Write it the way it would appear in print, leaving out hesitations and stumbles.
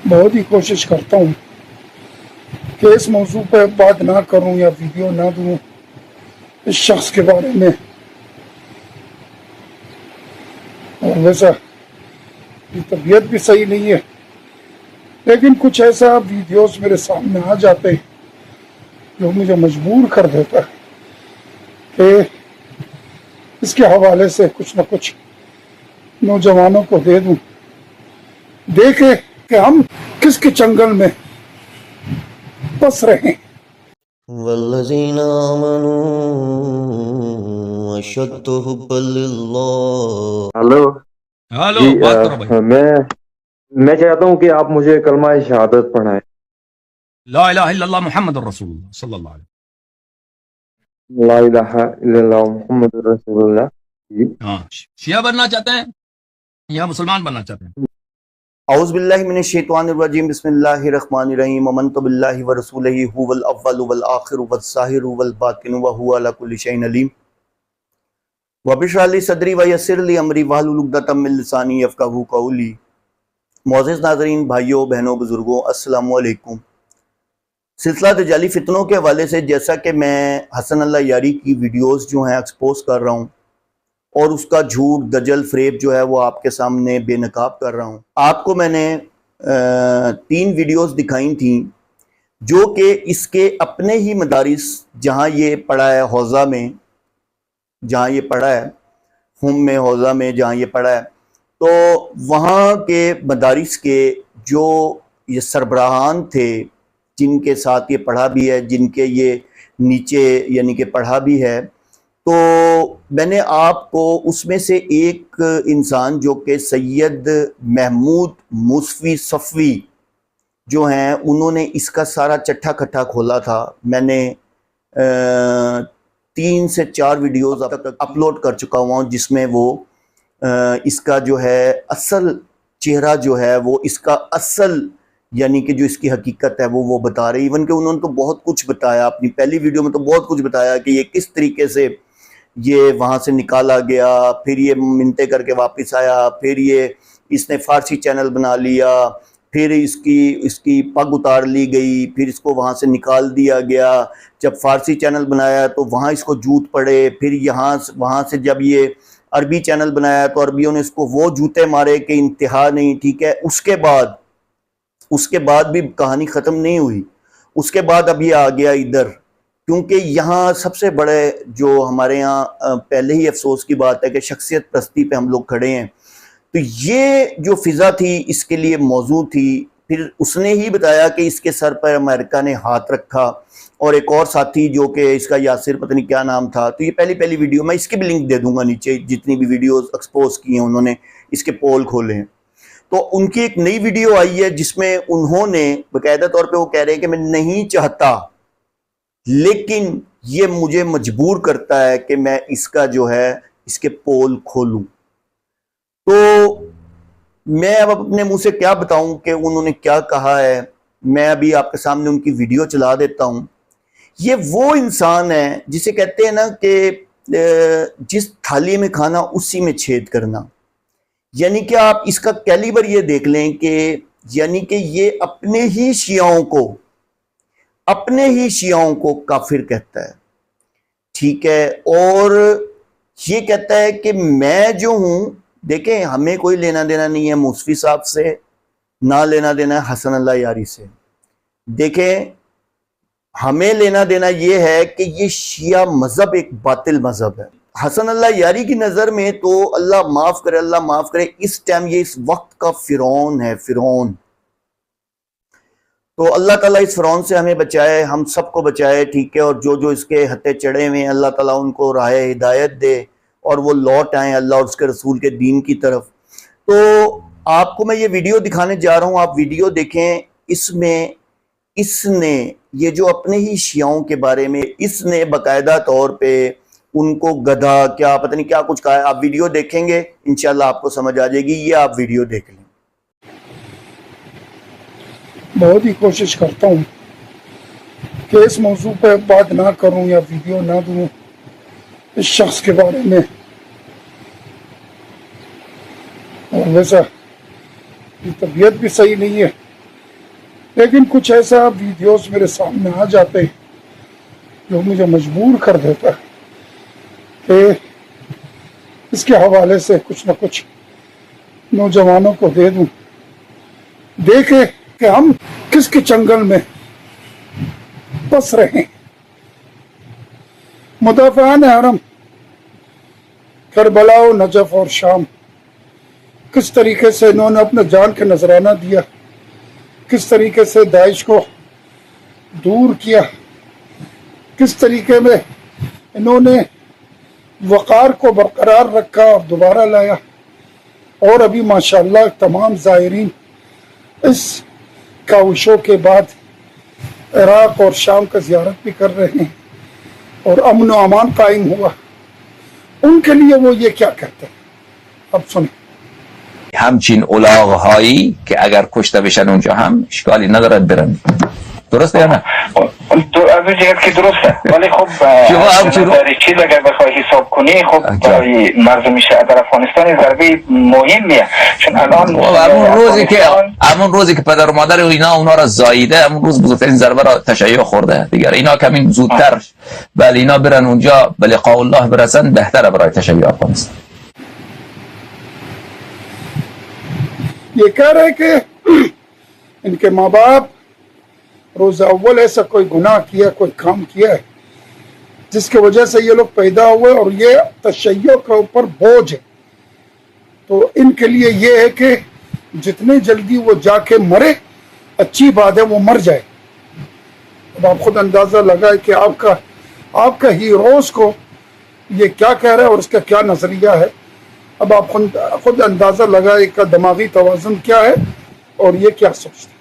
बहुत ही कोशिश करता हूँ कि इस मौजू पर बात ना करूँ या वीडियो ना दूँ इस शख्स के बारे में। और वैसा तबीयत भी सही नहीं है, लेकिन कुछ ऐसा वीडियोस मेरे सामने आ जाते हैं जो मुझे मजबूर कर देता है कि इसके हवाले से कुछ न कुछ नौजवानों को दे दूं, देखे कि हम किसके चंगल में फंस रहे हैं। वल्लज़ीना आमनू अशद्दु हुब्बन लिल्लाह। हेलो हेलो, जी। बात करो भाई। मैं चाहता हूँ कि आप मुझे कलमा शहादत पढ़ाएं। ला इलाहा इल्लल्लाह मुहम्मदुर रसूलुल्लाह सल्लल्लाहु अलैहि ला इलाहा इल्लल्लाह मुहम्मदुर रसूलुल्लाह। जी। हाँ, शिया बनना चाहते हैं या मुसलमान बनना चाहते हैं? औज़ु बिल्लाहि मिनश शैतानिर रजीम, बिस्मिल्लाहिर रहमानिर रहीम। अमनतु बिल्लाहि व रसूलिही हुवल अव्वलु वल आखिरु वस ज़ाहिरु वल बातिनु व हुवा अला कुल्लि शैइन अलीम। रब्बि इश्रह ली सदरी व यस्सिर ली अमरी वहलुल उक़दतम मिन लिसानी यफ़क़हू क़ौली। मुअज़्ज़िज़ नाज़रीन, भाइयों बहनों बुजुर्गों, अस्सलामु अलैकुम। सिलसिला दजाली फितनों के हवाले से जैसा कि मैं हसन अल्लाह यारी की वीडियोस जो हैं एक्सपोज कर रहा हूँ और उसका झूठ दजल फ्रेब जो है वो आपके सामने बेनकाब कर रहा हूँ। आपको मैंने 3 वीडियोस दिखाई थी जो कि इसके अपने ही मदारिस जहाँ ये पढ़ा है हौज़ा में, जहाँ ये पढ़ा है हुम में, हौज़ा में जहाँ ये पढ़ा है, तो वहाँ के मदारिस के जो ये सरबराहान थे जिनके साथ ये पढ़ा भी है, जिनके ये नीचे यानी कि पढ़ा भी है, तो मैंने आपको उसमें से एक इंसान जो कि सैयद महमूद मुसफ़ी सफ़वी जो हैं, उन्होंने इसका सारा चट्ठा खट्टा खोला था। मैंने 3 से 4 वीडियोज़ अब तक अपलोड कर चुका हुआ हूँ जिसमें वो इसका जो है असल चेहरा जो है वो इसका असल यानी कि जो इसकी हकीकत है वो बता रहे। इवन कि उन्होंने तो बहुत कुछ बताया, अपनी पहली वीडियो में तो बहुत कुछ बताया कि ये किस तरीके से ये वहाँ से निकाला गया, फिर ये मिन्नतें करके वापस आया, फिर ये इसने फ़ारसी चैनल बना लिया, फिर इसकी पग उतार ली गई, फिर इसको वहाँ से निकाल दिया गया। जब फ़ारसी चैनल बनाया तो वहाँ इसको जूत पड़े, फिर वहाँ से जब ये अरबी चैनल बनाया तो अरबियों ने इसको वो जूते मारे कि इंतहा नहीं। ठीक है, उसके बाद भी कहानी ख़त्म नहीं हुई। उसके बाद अब ये आ गया इधर, क्योंकि यहाँ सबसे बड़े जो हमारे यहाँ पहले ही अफसोस की बात है कि शख्सियत प्रस्ती पे हम लोग खड़े हैं। तो ये जो फ़िज़ा थी इसके लिए मौजू थी। फिर उसने ही बताया कि इसके सर पर अमेरिका ने हाथ रखा और एक और साथी जो कि इसका यासिर पता नहीं क्या नाम था। तो ये पहली वीडियो, मैं इसकी भी लिंक दे दूंगा नीचे, जितनी भी वीडियोस एक्सपोज की हैं उन्होंने, इसके पोल खोले हैं। तो उनकी एक नई वीडियो आई है जिसमें उन्होंने बाकायदा तौर पे वो कह रहे हैं कि मैं नहीं चाहता लेकिन ये मुझे मजबूर करता है कि मैं इसका जो है इसके पोल खोलूं। तो मैं अब अपने मुंह से क्या बताऊं कि उन्होंने क्या कहा है। मैं अभी आपके सामने उनकी वीडियो चला देता हूं। ये वो इंसान है जिसे कहते हैं ना कि जिस थाली में खाना उसी में छेद करना। यानी कि आप इसका कैलिबर ये देख लें कि यानी कि ये अपने ही शियाओं को काफिर कहता है। ठीक है, और ये कहता है कि मैं जो हूं, देखें हमें कोई लेना देना नहीं है मुसफ़ी साहब से, ना लेना देना है हसन अल्लाह यारी से। देखें हमें लेना देना ये है कि ये शिया मजहब एक बातिल मजहब है। हसन अल्लाह यारी की नज़र में तो अल्लाह माफ़ करे, इस टाइम ये इस वक्त का फ़िरौन है, फ़िरौन। तो अल्लाह ताला इस फ़िरौन से हमें बचाए, हम सबको बचाए। ठीक है, और जो इसके हत्थे चढ़े हुए हैं अल्लाह ताला उनको राह हिदायत दे और वो लौट आए अल्लाह और उसके रसूल के दीन की तरफ। तो आपको मैं ये वीडियो दिखाने जा रहा हूँ, आप वीडियो देखें। इसमें इसने ये जो अपने ही शियाओं के बारे में इसने बाकायदा तौर पे उनको गधा क्या पता नहीं क्या कुछ कहा है। आप वीडियो देखेंगे इंशाल्लाह आपको समझ आ जाएगी। ये आप वीडियो देख लें। बहुत ही कोशिश करता हूँ कि इस मौजू पर बात ना करूँ या वीडियो ना दूँ इस शख्स के बारे में। और वैसा तबीयत भी सही नहीं है, لیکن کچھ ایسا ویڈیوز میرے سامنے آ جاتے ہیں جو مجھے مجبور کر دیتا ہے کہ اس کے حوالے سے کچھ نہ کچھ نوجوانوں کو دے دوں، دیکھے کہ ہم کس کے چنگل میں پس رہے ہیں۔ مدافعان حرم کربلا و نجف اور شام کس طریقے سے انہوں نے اپنے جان کا نذرانہ دیا، کس طریقے سے داعش کو دور کیا، کس طریقے میں انہوں نے وقار کو برقرار رکھا اور دوبارہ لایا، اور ابھی ماشاءاللہ تمام زائرین اس کاوشوں کے بعد عراق اور شام کا زیارت بھی کر رہے ہیں اور امن و امان قائم ہوا۔ ان کے لیے وہ یہ کیا کہتے ہیں، اب سنیں۔ همچین الاغ‌هایی که اگر کشته بشن اونجا هم اشکالی ندارد برن، درسته یا نه؟ از اون جهت که درسته، ولی خب شما همچین در چیز اگر بخوای حساب کنی، خب برای مردم در افغانستان ضربه مهمیه، چون الان همون روزی که پدر و مادر اینا اونا را زاییده، همون روز بزرگترین ضربه را تشیع خورده دیگر. اینا کمی زودتر بله اینا برن اونجا به لقاء الله برسن، بهتره برای تشیع افغانستان. یہ کہہ رہے کہ ان کے ماں باپ روز اول ایسا کوئی گناہ کیا، کوئی کام کیا ہے جس کی وجہ سے یہ لوگ پیدا ہوئے اور یہ تشیع کے اوپر بوجھ ہے، تو ان کے لیے یہ ہے کہ جتنے جلدی وہ جا کے مرے اچھی بات ہے، وہ مر جائے۔ اب آپ خود اندازہ لگائے کہ آپ کا ہیروز کو یہ کیا کہہ رہا ہے اور اس کا کیا نظریہ ہے۔ اب آپ خود اندازہ لگائے کا دماغی توازن کیا ہے اور یہ کیا سوچتے ہیں۔